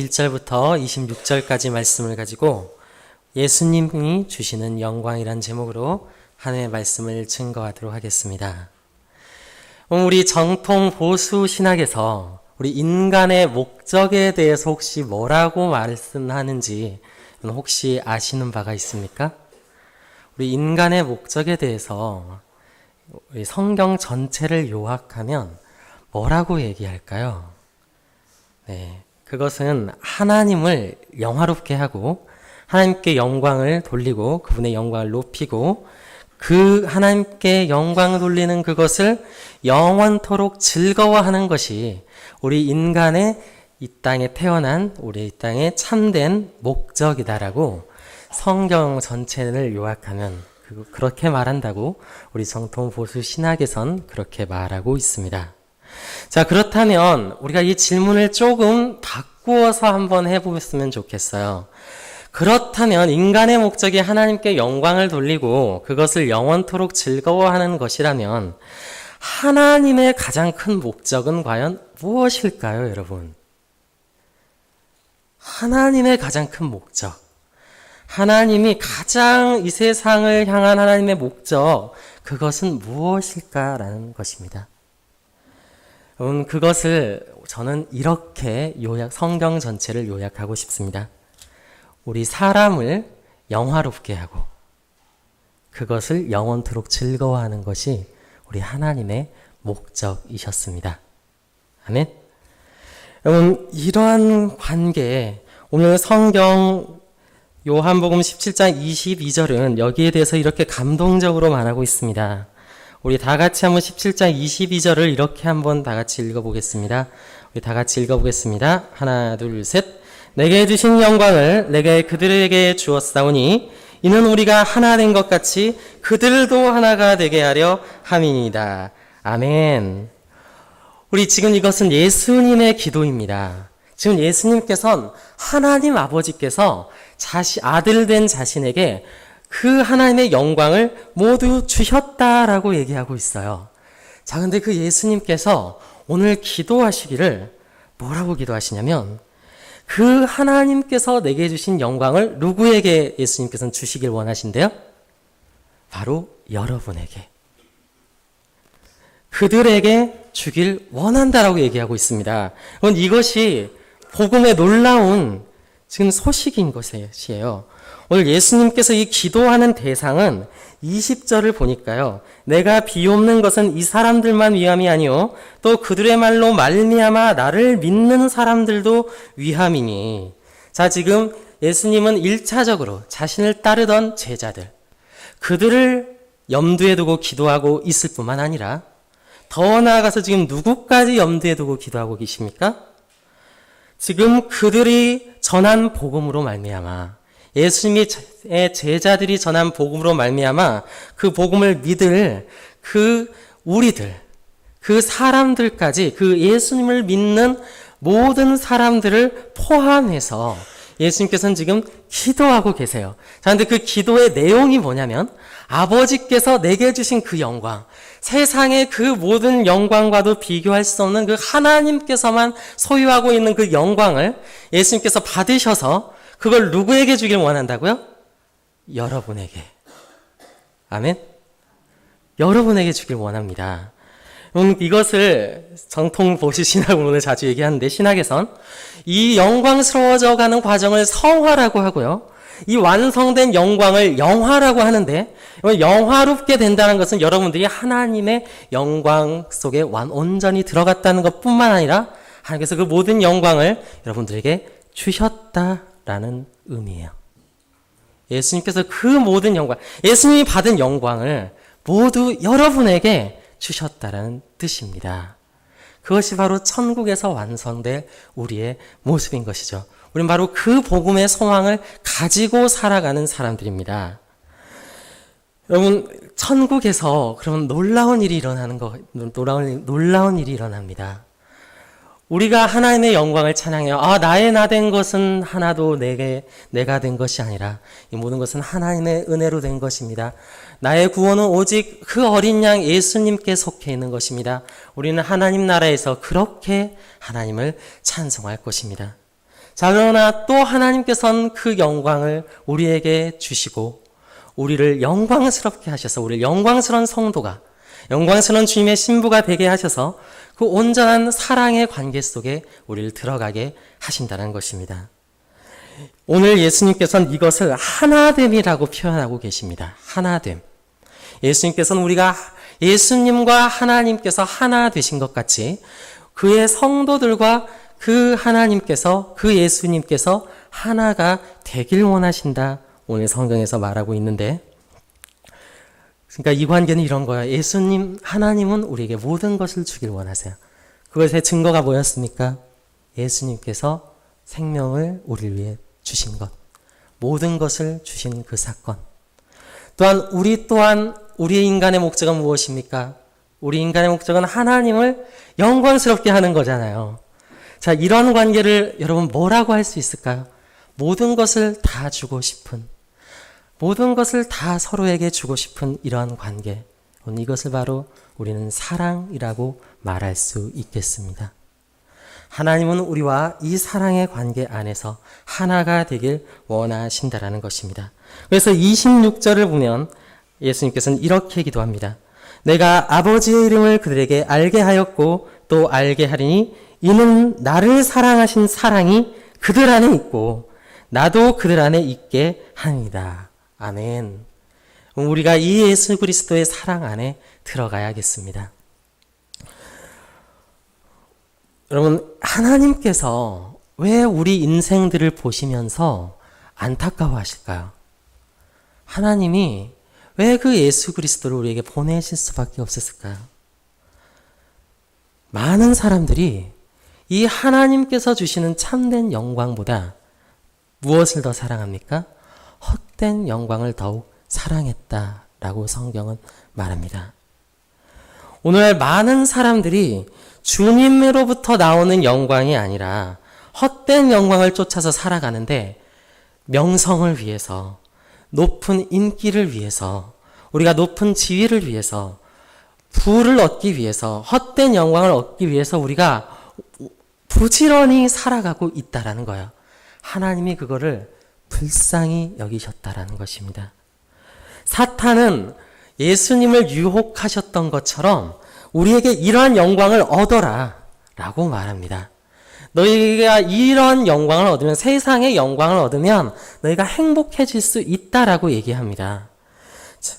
1절부터 26절까지 말씀을 가지고 예수님이 주시는 영광이란 제목으로 하나님의 말씀을 증거하도록 하겠습니다. 우리 정통 보수 신학에서 우리 인간의 목적에 대해서 혹시 뭐라고 말씀하는지 혹시 아시는 바가 있습니까? 우리 인간의 목적에 대해서 우리 성경 전체를 요약하면 뭐라고 얘기할까요? 네, 그것은 하나님을 영화롭게 하고 하나님께 영광을 돌리고 그분의 영광을 높이고 그 하나님께 영광을 돌리는 그것을 영원토록 즐거워하는 것이 우리 인간의 이 땅에 태어난 우리 이 땅의 참된 목적이다라고 성경 전체를 요약하면 그렇게 말한다고 우리 정통 보수 신학에선 그렇게 말하고 있습니다. 자, 그렇다면 우리가 이 질문을 조금 바꾸어서 한번 해보셨으면 좋겠어요. 그렇다면 인간의 목적이 하나님께 영광을 돌리고 그것을 영원토록 즐거워하는 것이라면 하나님의 가장 큰 목적은 과연 무엇일까요, 여러분? 하나님의 가장 큰 목적. 하나님이 가장 이 세상을 향한 하나님의 목적, 그것은 무엇일까라는 것입니다. 여러분, 그것을 저는 이렇게 성경 전체를 요약하고 싶습니다. 우리 사람을 영화롭게 하고 그것을 영원토록 즐거워하는 것이 우리 하나님의 목적이셨습니다. 아멘. 여러분, 이러한 관계에 오늘 성경 요한복음 17장 22절은 여기에 대해서 이렇게 감동적으로 말하고 있습니다. 우리 다 같이 한번 17장 22절을 이렇게 한번 다 같이 읽어보겠습니다. 우리 다 같이 읽어보겠습니다. 하나, 둘, 셋. 내게 주신 영광을 내게 그들에게 주었사오니 이는 우리가 하나 된 것 같이 그들도 하나가 되게 하려 함이니이다. 아멘. 우리 지금 이것은 예수님의 기도입니다. 지금 예수님께서는 하나님 아버지께서 아들 된 자신에게 그 하나님의 영광을 모두 주셨다라고 얘기하고 있어요. 자, 근데 그 예수님께서 오늘 기도하시기를 뭐라고 기도하시냐면 그 하나님께서 내게 주신 영광을 누구에게 예수님께서는 주시길 원하신대요? 바로 여러분에게. 그들에게 주길 원한다라고 얘기하고 있습니다. 이것이 복음의 놀라운 지금 소식인 것이에요. 오늘 예수님께서 이 기도하는 대상은 20절을 보니까요. 내가 비옵는 것은 이 사람들만 위함이 아니요 또 그들의 말로 말미암아 나를 믿는 사람들도 위함이니. 자, 지금 예수님은 1차적으로 자신을 따르던 제자들, 그들을 염두에 두고 기도하고 있을 뿐만 아니라 더 나아가서 지금 누구까지 염두에 두고 기도하고 계십니까? 지금 그들이 전한 복음으로 말미암아 예수님의 제자들이 전한 복음으로 말미암아 그 복음을 믿을 우리들, 그 사람들까지 그 예수님을 믿는 모든 사람들을 포함해서 예수님께서는 지금 기도하고 계세요. 자, 근데 그 기도의 내용이 뭐냐면 아버지께서 내게 주신 그 영광, 세상의 그 모든 영광과도 비교할 수 없는 그 하나님께서만 소유하고 있는 그 영광을 예수님께서 받으셔서 그걸 누구에게 주길 원한다고요? 여러분에게. 아멘? 여러분에게 주길 원합니다. 이것을 정통 보수 신학을 오늘 자주 얘기하는데 신학에선 이 영광스러워져 가는 과정을 성화라고 하고요. 이 완성된 영광을 영화라고 하는데 영화롭게 된다는 것은 여러분들이 하나님의 영광 속에 온전히 들어갔다는 것뿐만 아니라 하나님께서 그 모든 영광을 여러분들에게 주셨다라는 의미예요. 예수님께서 그 모든 영광, 예수님이 받은 영광을 모두 여러분에게 주셨다라는 뜻입니다. 그것이 바로 천국에서 완성될 우리의 모습인 것이죠. 우리는 바로 그 복음의 소망을 가지고 살아가는 사람들입니다. 여러분, 천국에서 그러면 놀라운 일이 일어납니다. 우리가 하나님의 영광을 찬양해요. 나의 나 된 것은 하나도 내가 된 것이 아니라 이 모든 것은 하나님의 은혜로 된 것입니다. 나의 구원은 오직 그 어린 양 예수님께 속해 있는 것입니다. 우리는 하나님 나라에서 그렇게 하나님을 찬송할 것입니다. 자, 그러나 또 하나님께서는 그 영광을 우리에게 주시고 우리를 영광스럽게 하셔서 우리를 영광스러운 성도가 영광스러운 주님의 신부가 되게 하셔서 그 온전한 사랑의 관계 속에 우리를 들어가게 하신다는 것입니다. 오늘 예수님께서는 이것을 하나됨이라고 표현하고 계십니다. 하나됨. 예수님께서는 우리가 예수님과 하나님께서 하나 되신 것 같이 그의 성도들과 그 하나님께서 그 예수님께서 하나가 되길 원하신다. 오늘 성경에서 말하고 있는데, 그러니까 이 관계는 이런 거야. 예수님, 하나님은 우리에게 모든 것을 주길 원하세요. 그것의 증거가 뭐였습니까? 예수님께서 생명을 우리를 위해 주신 것, 모든 것을 주신 그 사건. 또한 우리의 인간의 목적은 무엇입니까? 우리 인간의 목적은 하나님을 영광스럽게 하는 거잖아요. 자, 이런 관계를 여러분 뭐라고 할 수 있을까요? 모든 것을 다 주고 싶은, 모든 것을 다 서로에게 주고 싶은 이러한 관계. 이것을 바로 우리는 사랑이라고 말할 수 있겠습니다. 하나님은 우리와 이 사랑의 관계 안에서 하나가 되길 원하신다라는 것입니다. 그래서 26절을 보면 예수님께서는 이렇게 기도합니다. 내가 아버지의 이름을 그들에게 알게 하였고 또 알게 하리니 이는 나를 사랑하신 사랑이 그들 안에 있고 나도 그들 안에 있게 합니다. 아멘. 우리가 이 예수 그리스도의 사랑 안에 들어가야겠습니다. 여러분, 하나님께서 왜 우리 인생들을 보시면서 안타까워하실까요? 하나님이 왜 그 예수 그리스도를 우리에게 보내실 수밖에 없었을까요? 많은 사람들이 이 하나님께서 주시는 참된 영광보다 무엇을 더 사랑합니까? 헛된 영광을 더욱 사랑했다라고 성경은 말합니다. 오늘날 많은 사람들이 주님으로부터 나오는 영광이 아니라 헛된 영광을 쫓아서 살아가는데, 명성을 위해서, 높은 인기를 위해서, 우리가 높은 지위를 위해서, 부를 얻기 위해서, 헛된 영광을 얻기 위해서 우리가 부지런히 살아가고 있다라는 거예요. 하나님이 그거를 불쌍히 여기셨다라는 것입니다. 사탄은 예수님을 유혹하셨던 것처럼 우리에게 이러한 영광을 얻어라 라고 말합니다. 너희가 이런 영광을 얻으면, 세상의 영광을 얻으면 너희가 행복해질 수 있다라고 얘기합니다.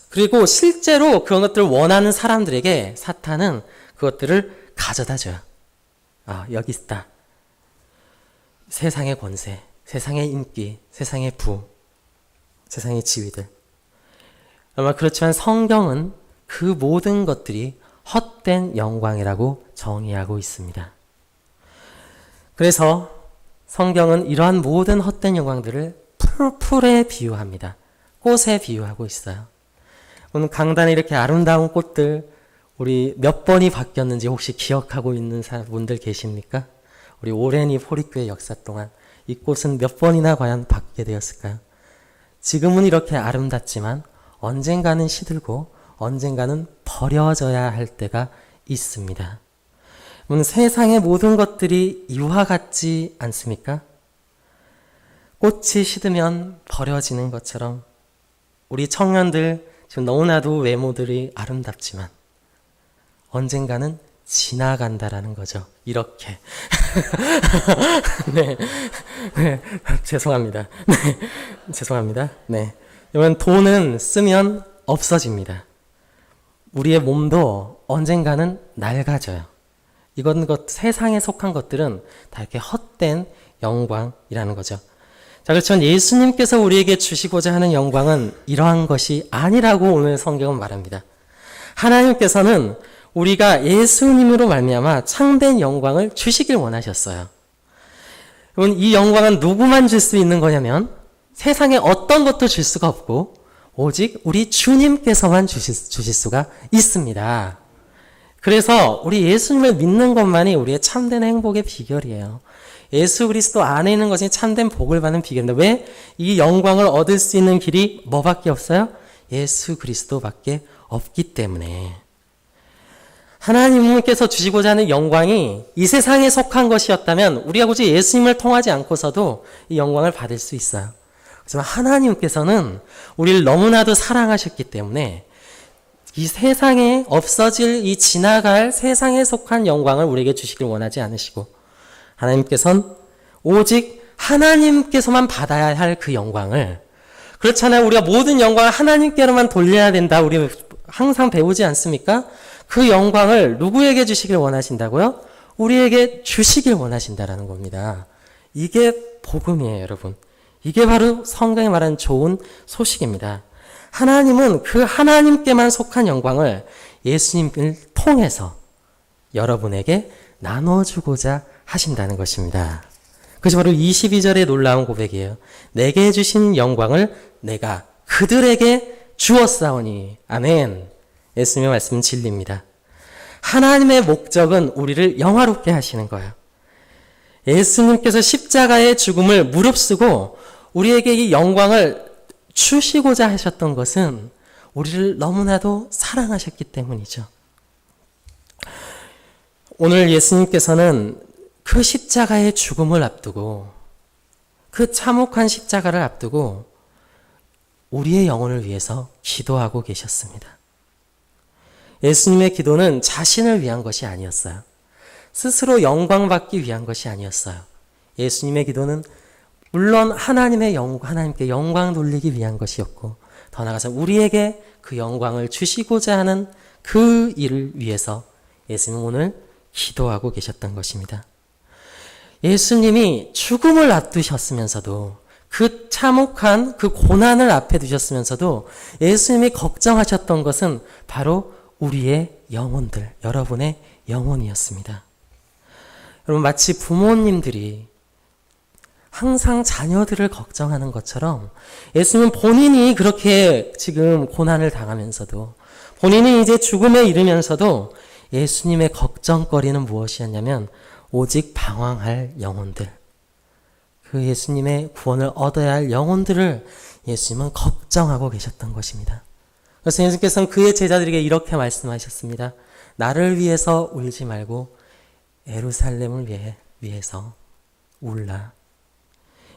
그리고 실제로 그런 것들을 원하는 사람들에게 사탄은 그것들을 가져다 줘요. 여기 있다. 세상의 권세, 세상의 인기, 세상의 부, 세상의 지위들. 아마 그렇지만 성경은 그 모든 것들이 헛된 영광이라고 정의하고 있습니다. 그래서 성경은 이러한 모든 헛된 영광들을 풀에 비유합니다. 꽃에 비유하고 있어요. 오늘 강단에 이렇게 아름다운 꽃들, 우리 몇 번이 바뀌었는지 혹시 기억하고 있는 분들 계십니까? 우리 오랜 이 포리교회 역사 동안 이 꽃은 몇 번이나 과연 바뀌게 되었을까요? 지금은 이렇게 아름답지만 언젠가는 시들고 언젠가는 버려져야 할 때가 있습니다. 세상의 모든 것들이 이와 같지 않습니까? 꽃이 시드면 버려지는 것처럼 우리 청년들 지금 너무나도 외모들이 아름답지만 언젠가는 지나간다라는 거죠. 이렇게. 네. 죄송합니다. 죄송합니다. 여러분, 돈은 쓰면 없어집니다. 우리의 몸도 언젠가는 낡아져요. 세상에 속한 것들은 다 이렇게 헛된 영광이라는 거죠. 자, 그렇지만 예수님께서 우리에게 주시고자 하는 영광은 이러한 것이 아니라고 오늘 성경은 말합니다. 하나님께서는 우리가 예수님으로 말미암아 참된 영광을 주시길 원하셨어요. 여러분, 이 영광은 누구만 줄 수 있는 거냐면 세상에 어떤 것도 줄 수가 없고 오직 우리 주님께서만 주실 수가 있습니다. 그래서 우리 예수님을 믿는 것만이 우리의 참된 행복의 비결이에요. 예수 그리스도 안에 있는 것이 참된 복을 받는 비결인데, 왜? 이 영광을 얻을 수 있는 길이 뭐밖에 없어요? 예수 그리스도밖에 없기 때문에. 하나님께서 주시고자 하는 영광이 이 세상에 속한 것이었다면 우리가 굳이 예수님을 통하지 않고서도 이 영광을 받을 수 있어요. 하지만 하나님께서는 우리를 너무나도 사랑하셨기 때문에 이 세상에 없어질 이 지나갈 세상에 속한 영광을 우리에게 주시길 원하지 않으시고 하나님께서는 오직 하나님께서만 받아야 할 그 영광을, 그렇잖아요. 우리가 모든 영광을 하나님께로만 돌려야 된다. 우리 항상 배우지 않습니까? 그 영광을 누구에게 주시길 원하신다고요? 우리에게 주시길 원하신다라는 겁니다. 이게 복음이에요, 여러분. 이게 바로 성경이 말하는 좋은 소식입니다. 하나님은 그 하나님께만 속한 영광을 예수님을 통해서 여러분에게 나눠주고자 하신다는 것입니다. 그것이 바로 22절의 놀라운 고백이에요. 내게 주신 영광을 내가 그들에게 주었사오니. 아멘. 예수님의 말씀은 진리입니다. 하나님의 목적은 우리를 영화롭게 하시는 거예요. 예수님께서 십자가의 죽음을 무릅쓰고 우리에게 이 영광을 주시고자 하셨던 것은 우리를 너무나도 사랑하셨기 때문이죠. 오늘 예수님께서는 그 십자가의 죽음을 앞두고, 그 참혹한 십자가를 앞두고 우리의 영혼을 위해서 기도하고 계셨습니다. 예수님의 기도는 자신을 위한 것이 아니었어요. 스스로 영광받기 위한 것이 아니었어요. 예수님의 기도는 물론 하나님께 영광 돌리기 위한 것이었고, 더 나아가서 우리에게 그 영광을 주시고자 하는 그 일을 위해서 예수님은 오늘 기도하고 계셨던 것입니다. 예수님이 죽음을 앞두셨으면서도, 그 참혹한 그 고난을 앞에 두셨으면서도 예수님이 걱정하셨던 것은 바로 우리의 영혼들, 여러분의 영혼이었습니다. 여러분, 마치 부모님들이 항상 자녀들을 걱정하는 것처럼 예수님은 본인이 그렇게 지금 고난을 당하면서도, 본인이 이제 죽음에 이르면서도 예수님의 걱정거리는 무엇이었냐면 오직 방황할 영혼들, 그 예수님의 구원을 얻어야 할 영혼들을 예수님은 걱정하고 계셨던 것입니다. 그래서 예수님께서는 그의 제자들에게 이렇게 말씀하셨습니다. 나를 위해서 울지 말고 예루살렘을 위해서 울라.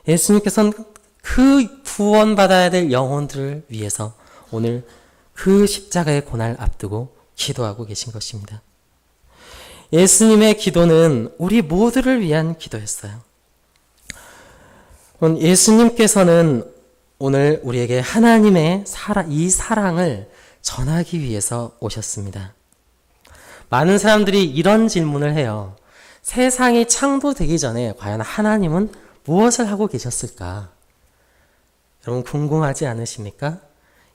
예수님께서는 그 구원받아야 될 영혼들을 위해서 오늘 그 십자가의 고난을 앞두고 기도하고 계신 것입니다. 예수님의 기도는 우리 모두를 위한 기도였어요. 예수님께서는 오늘 우리에게 하나님의 이 사랑을 전하기 위해서 오셨습니다. 많은 사람들이 이런 질문을 해요. 세상이 창조되기 전에 과연 하나님은 무엇을 하고 계셨을까? 여러분 궁금하지 않으십니까?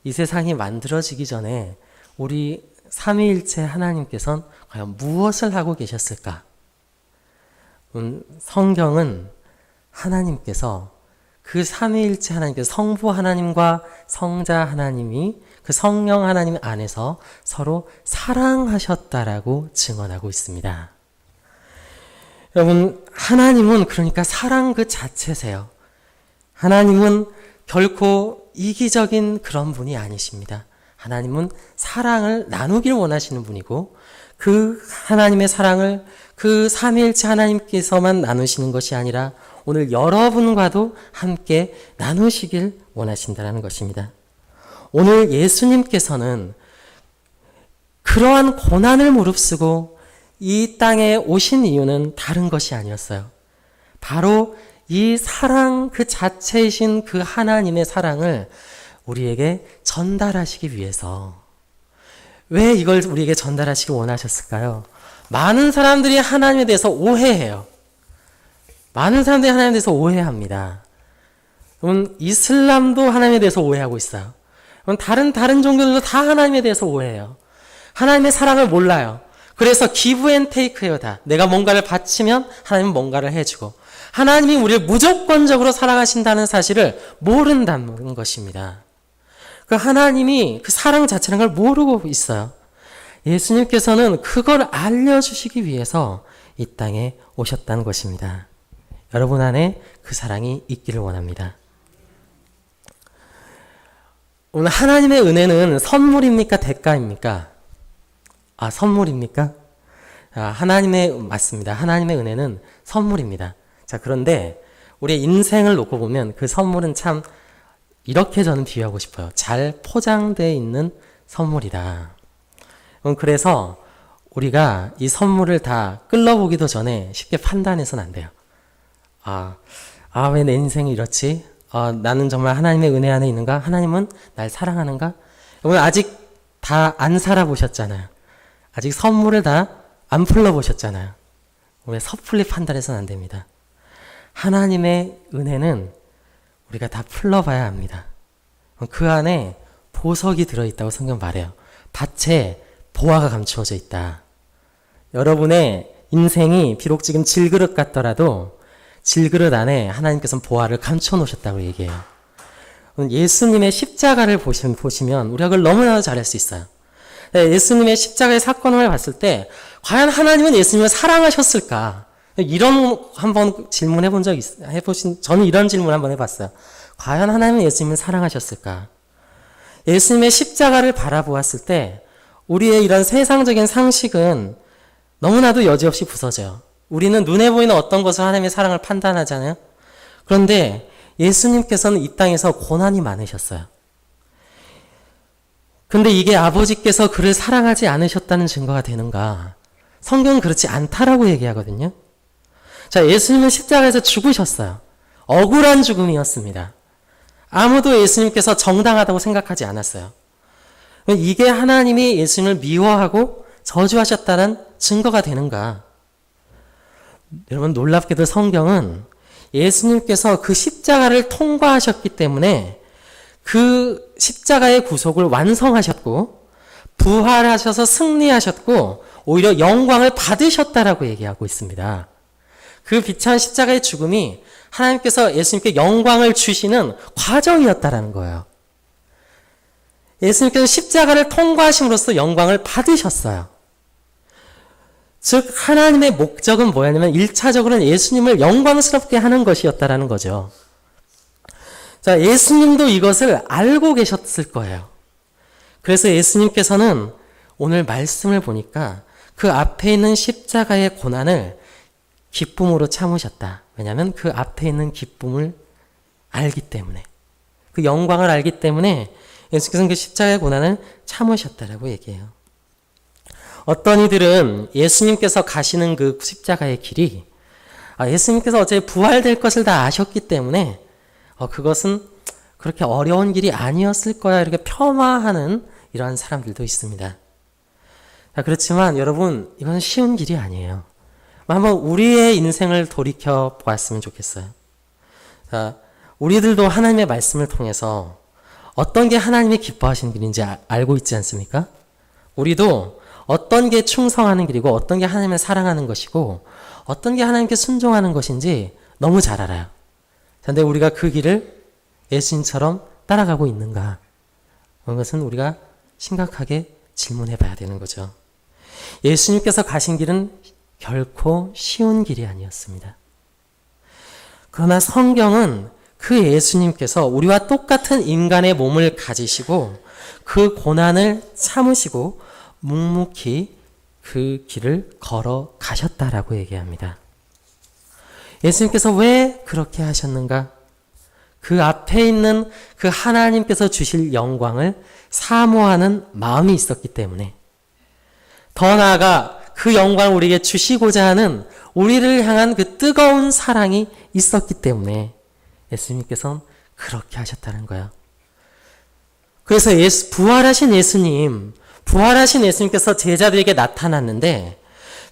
이 세상이 만들어지기 전에 우리 삼위일체 하나님께서는 과연 무엇을 하고 계셨을까? 성경은 하나님께서, 그 삼위일체 하나님께서 성부 하나님과 성자 하나님이 그 성령 하나님 안에서 서로 사랑하셨다라고 증언하고 있습니다. 여러분, 하나님은 그러니까 사랑 그 자체세요. 하나님은 결코 이기적인 그런 분이 아니십니다. 하나님은 사랑을 나누길 원하시는 분이고, 그 하나님의 사랑을 그 삼위일체 하나님께서만 나누시는 것이 아니라 오늘 여러분과도 함께 나누시길 원하신다는 것입니다. 오늘 예수님께서는 그러한 고난을 무릅쓰고 이 땅에 오신 이유는 다른 것이 아니었어요. 바로 이 사랑 그 자체이신 그 하나님의 사랑을 우리에게 전달하시기 위해서. 왜 이걸 우리에게 전달하시기 원하셨을까요? 많은 사람들이 하나님에 대해서 오해해요. 많은 사람들이 하나님에 대해서 오해합니다. 여러분, 이슬람도 하나님에 대해서 오해하고 있어요. 여러분, 다른 종교들도 다 하나님에 대해서 오해해요. 하나님의 사랑을 몰라요. 그래서 기브 앤 테이크예요, 다. 내가 뭔가를 바치면 하나님은 뭔가를 해주고, 하나님이 우리를 무조건적으로 사랑하신다는 사실을 모른다는 것입니다. 그 하나님이 그 사랑 자체라는 걸 모르고 있어요. 예수님께서는 그걸 알려주시기 위해서 이 땅에 오셨다는 것입니다. 여러분 안에 그 사랑이 있기를 원합니다. 오늘 하나님의 은혜는 선물입니까? 대가입니까? 아, 선물입니까? 맞습니다. 하나님의 은혜는 선물입니다. 자, 그런데 우리의 인생을 놓고 보면 그 선물은 참 이렇게 저는 비유하고 싶어요. 잘 포장되어 있는 선물이다. 그래서 우리가 이 선물을 다 끌러보기도 전에 쉽게 판단해서는 안 돼요. 왜 내 인생이 이렇지? 나는 정말 하나님의 은혜 안에 있는가? 하나님은 날 사랑하는가? 여러분 아직 다 안 살아보셨잖아요. 아직 선물을 다 안 풀러보셨잖아요. 우리 섣불리 판단해서는 안 됩니다. 하나님의 은혜는 우리가 다 풀러봐야 합니다. 그 안에 보석이 들어있다고 성경 말해요. 밭에 보화가 감추어져 있다. 여러분의 인생이 비록 지금 질그릇 같더라도 질그릇 안에 하나님께서는 보화를 감춰 놓으셨다고 얘기해요. 예수님의 십자가를 보시면 우리가 그걸 너무나 잘할 수 있어요. 예수님의 십자가의 사건을 봤을 때 과연 하나님은 예수님을 사랑하셨을까? 이런 한번 질문해 본 적 저는 이런 질문 한번 해봤어요. 과연 하나님은 예수님을 사랑하셨을까? 예수님의 십자가를 바라보았을 때 우리의 이런 세상적인 상식은 너무나도 여지없이 부서져요. 우리는 눈에 보이는 어떤 것을 하나님의 사랑을 판단하잖아요. 그런데 예수님께서는 이 땅에서 고난이 많으셨어요. 근데 이게 아버지께서 그를 사랑하지 않으셨다는 증거가 되는가? 성경은 그렇지 않다라고 얘기하거든요. 자, 예수님은 십자가에서 죽으셨어요. 억울한 죽음이었습니다. 아무도 예수님께서 정당하다고 생각하지 않았어요. 이게 하나님이 예수님을 미워하고 저주하셨다는 증거가 되는가? 여러분 놀랍게도 성경은 예수님께서 그 십자가를 통과하셨기 때문에 그 십자가의 구속을 완성하셨고 부활하셔서 승리하셨고 오히려 영광을 받으셨다라고 얘기하고 있습니다. 그 비참한 십자가의 죽음이 하나님께서 예수님께 영광을 주시는 과정이었다라는 거예요. 예수님께서 십자가를 통과하심으로써 영광을 받으셨어요. 즉 하나님의 목적은 뭐였냐면 1차적으로는 예수님을 영광스럽게 하는 것이었다라는 거죠. 자, 예수님도 이것을 알고 계셨을 거예요. 그래서 예수님께서는 오늘 말씀을 보니까 그 앞에 있는 십자가의 고난을 기쁨으로 참으셨다. 왜냐하면 그 앞에 있는 기쁨을 알기 때문에, 그 영광을 알기 때문에 예수님께서는 그 십자가의 고난을 참으셨다라고 얘기해요. 어떤 이들은 예수님께서 가시는 그 십자가의 길이 예수님께서 어차피 부활될 것을 다 아셨기 때문에 그것은 그렇게 어려운 길이 아니었을 거야 이렇게 폄하하는 이러한 사람들도 있습니다. 그렇지만 여러분 이건 쉬운 길이 아니에요. 한번 우리의 인생을 돌이켜 보았으면 좋겠어요. 우리들도 하나님의 말씀을 통해서 어떤 게 하나님이 기뻐하시는 길인지 알고 있지 않습니까? 우리도 어떤 게 충성하는 길이고 어떤 게 하나님을 사랑하는 것이고 어떤 게 하나님께 순종하는 것인지 너무 잘 알아요. 그런데 우리가 그 길을 예수님처럼 따라가고 있는가? 그런 것은 우리가 심각하게 질문해 봐야 되는 거죠. 예수님께서 가신 길은 결코 쉬운 길이 아니었습니다. 그러나 성경은 그 예수님께서 우리와 똑같은 인간의 몸을 가지시고 그 고난을 참으시고 묵묵히 그 길을 걸어 가셨다라고 얘기합니다. 예수님께서 왜 그렇게 하셨는가? 그 앞에 있는 그 하나님께서 주실 영광을 사모하는 마음이 있었기 때문에, 더 나아가 그 영광을 우리에게 주시고자 하는 우리를 향한 그 뜨거운 사랑이 있었기 때문에 예수님께서는 그렇게 하셨다는 거예요. 그래서 부활하신 예수님께서 제자들에게 나타났는데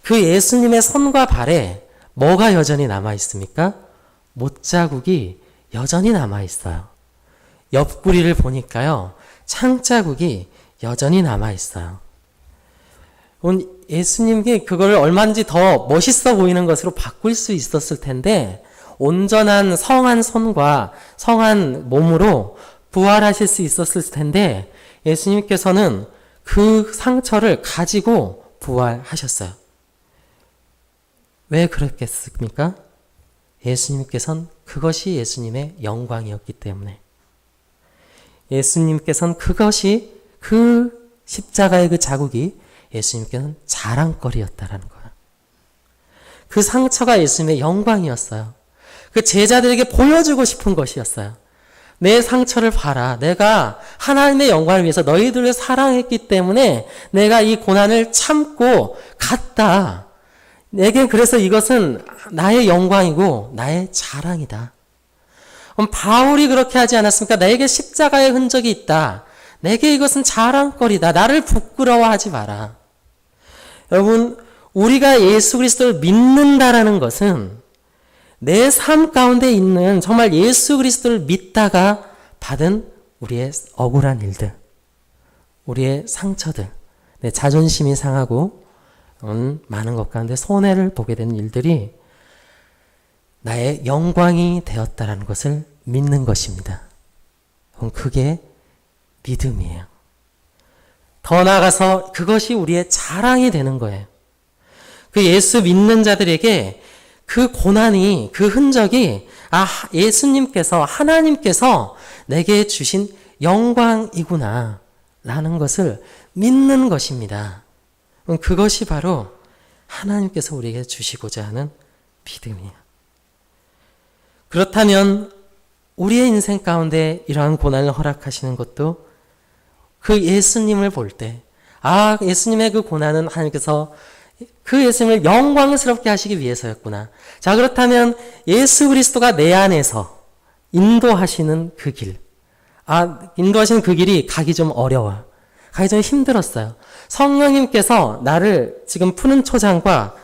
그 예수님의 손과 발에 뭐가 여전히 남아 있습니까? 못자국이 여전히 남아 있어요. 옆구리를 보니까요, 창자국이 여전히 남아 있어요. 예수님께 그걸 얼마든지 더 멋있어 보이는 것으로 바꿀 수 있었을 텐데 온전한 성한 손과 성한 몸으로 부활하실 수 있었을 텐데 예수님께서는 그 상처를 가지고 부활하셨어요. 왜 그랬겠습니까? 예수님께서는 그것이 예수님의 영광이었기 때문에, 예수님께서는 그것이 그 십자가의 그 자국이 예수님께는 자랑거리였다라는 거예요. 그 상처가 예수님의 영광이었어요. 그 제자들에게 보여주고 싶은 것이었어요. 내 상처를 봐라. 내가 하나님의 영광을 위해서 너희들을 사랑했기 때문에 내가 이 고난을 참고 갔다. 내게 그래서 이것은 나의 영광이고 나의 자랑이다. 바울이 그렇게 하지 않았습니까? 내게 십자가의 흔적이 있다. 내게 이것은 자랑거리다. 나를 부끄러워하지 마라. 여러분, 우리가 예수 그리스도를 믿는다라는 것은 내 삶 가운데 있는 정말 예수 그리스도를 믿다가 받은 우리의 억울한 일들, 우리의 상처들, 내 자존심이 상하고 많은 것 가운데 손해를 보게 되는 일들이 나의 영광이 되었다라는 것을 믿는 것입니다. 그게 믿음이에요. 더 나아가서 그것이 우리의 자랑이 되는 거예요. 그 예수 믿는 자들에게 그 고난이, 그 흔적이 예수님께서, 하나님께서 내게 주신 영광이구나 라는 것을 믿는 것입니다. 그것이 바로 하나님께서 우리에게 주시고자 하는 믿음이에요. 그렇다면 우리의 인생 가운데 이러한 고난을 허락하시는 것도 그 예수님을 볼 때, 예수님의 그 고난은 하나님께서 그 예수님을 영광스럽게 하시기 위해서였구나. 자, 그렇다면 예수 그리스도가 내 안에서 인도하시는 그 길. 인도하시는 그 길이 가기 좀 어려워. 가기 좀 힘들었어요. 성령님께서 나를 지금 푸른 초장과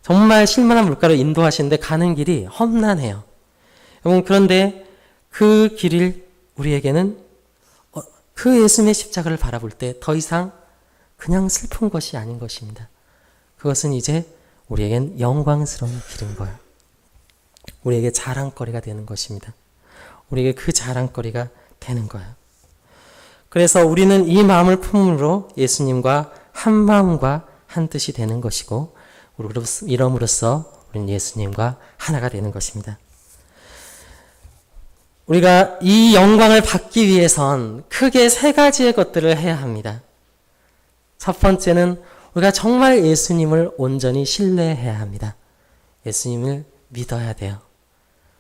정말 실만한 물가로 인도하시는데 가는 길이 험난해요. 여러분, 그런데 그 길을 우리에게는 그 예수님의 십자가를 바라볼 때 더 이상 그냥 슬픈 것이 아닌 것입니다. 그것은 이제 우리에겐 영광스러운 길인 거예요. 우리에게 자랑거리가 되는 것입니다. 우리에게 그 자랑거리가 되는 거예요. 그래서 우리는 이 마음을 품음으로 예수님과 한 마음과 한 뜻이 되는 것이고, 이름으로써 우리는 예수님과 하나가 되는 것입니다. 우리가 이 영광을 받기 위해선 크게 세 가지의 것들을 해야 합니다. 첫 번째는 우리가 정말 예수님을 온전히 신뢰해야 합니다. 예수님을 믿어야 돼요.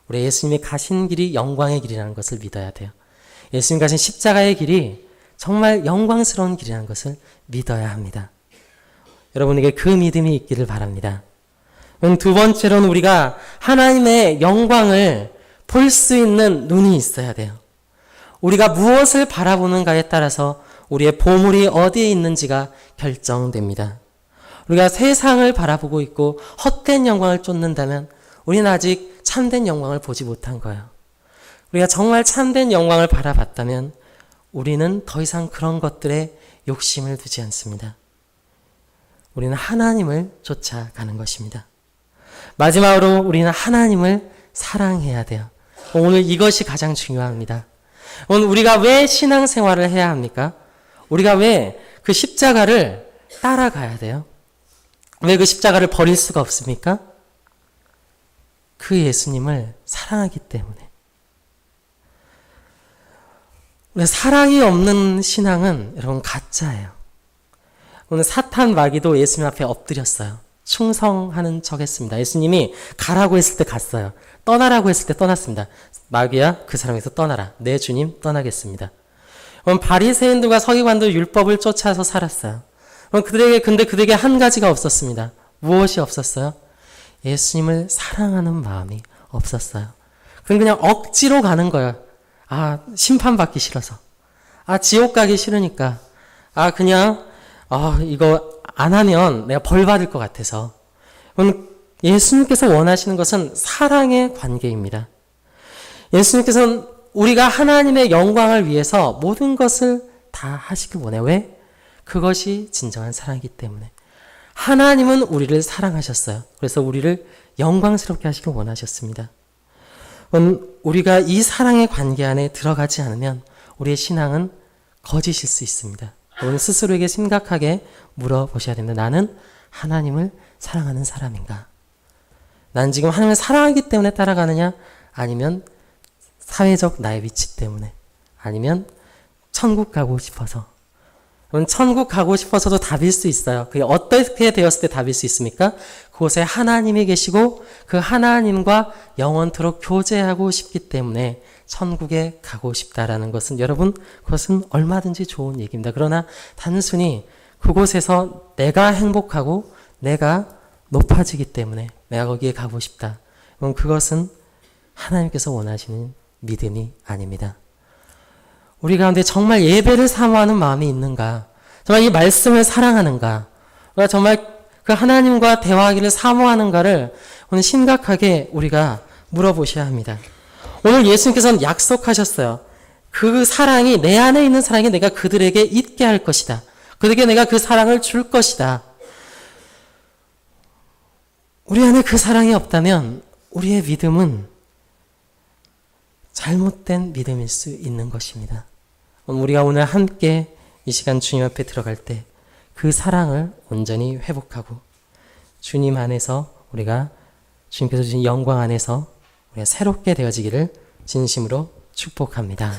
우리 예수님이 가신 길이 영광의 길이라는 것을 믿어야 돼요. 예수님 가신 십자가의 길이 정말 영광스러운 길이라는 것을 믿어야 합니다. 여러분에게 그 믿음이 있기를 바랍니다. 두 번째로는 우리가 하나님의 영광을 볼 수 있는 눈이 있어야 돼요. 우리가 무엇을 바라보는가에 따라서 우리의 보물이 어디에 있는지가 결정됩니다. 우리가 세상을 바라보고 있고 헛된 영광을 쫓는다면 우리는 아직 참된 영광을 보지 못한 거예요. 우리가 정말 참된 영광을 바라봤다면 우리는 더 이상 그런 것들에 욕심을 두지 않습니다. 우리는 하나님을 쫓아가는 것입니다. 마지막으로 우리는 하나님을 사랑해야 돼요. 오늘 이것이 가장 중요합니다. 오늘 우리가 왜 신앙생활을 해야 합니까? 우리가 왜 그 십자가를 따라가야 돼요? 왜 그 십자가를 버릴 수가 없습니까? 그 예수님을 사랑하기 때문에. 우리 사랑이 없는 신앙은 여러분 가짜예요. 오늘 사탄 마귀도 예수님 앞에 엎드렸어요. 충성하는 척 했습니다. 예수님이 가라고 했을 때 갔어요. 떠나라고 했을 때 떠났습니다. 마귀야, 그 사람에서 떠나라. 내 주님 떠나겠습니다. 바리새인들과 서기관들 율법을 쫓아서 살았어요. 근데 그들에게 한 가지가 없었습니다. 무엇이 없었어요? 예수님을 사랑하는 마음이 없었어요. 그냥 억지로 가는 거예요. 심판받기 싫어서. 지옥 가기 싫으니까. 이거 안 하면 내가 벌 받을 것 같아서. 예수님께서 원하시는 것은 사랑의 관계입니다. 예수님께서는 우리가 하나님의 영광을 위해서 모든 것을 다 하시길 원해요. 왜? 그것이 진정한 사랑이기 때문에. 하나님은 우리를 사랑하셨어요. 그래서 우리를 영광스럽게 하시길 원하셨습니다. 우리가 이 사랑의 관계 안에 들어가지 않으면 우리의 신앙은 거짓일 수 있습니다. 오늘 스스로에게 심각하게 물어보셔야 됩니다. 나는 하나님을 사랑하는 사람인가? 난 지금 하나님을 사랑하기 때문에 따라가느냐? 아니면 사회적 나의 위치 때문에? 아니면 천국 가고 싶어서? 여러분, 천국 가고 싶어서도 답일 수 있어요. 그게 어떻게 되었을 때 답일 수 있습니까? 그곳에 하나님이 계시고 그 하나님과 영원토록 교제하고 싶기 때문에 천국에 가고 싶다라는 것은 여러분, 그것은 얼마든지 좋은 얘기입니다. 그러나 단순히 그곳에서 내가 행복하고 내가 높아지기 때문에 내가 거기에 가고 싶다. 그럼 그것은 하나님께서 원하시는 믿음이 아닙니다. 우리 가운데 정말 예배를 사모하는 마음이 있는가? 정말 이 말씀을 사랑하는가? 우리가 정말 그 하나님과 대화하기를 사모하는가를 오늘 심각하게 우리가 물어보셔야 합니다. 오늘 예수님께서는 약속하셨어요. 그 사랑이, 내 안에 있는 사랑이 내가 그들에게 있게 할 것이다. 그들에게 내가 그 사랑을 줄 것이다. 우리 안에 그 사랑이 없다면 우리의 믿음은 잘못된 믿음일 수 있는 것입니다. 우리가 오늘 함께 이 시간 주님 앞에 들어갈 때 그 사랑을 온전히 회복하고 주님 안에서 우리가 주님께서 주신 영광 안에서 우리가 새롭게 되어지기를 진심으로 축복합니다.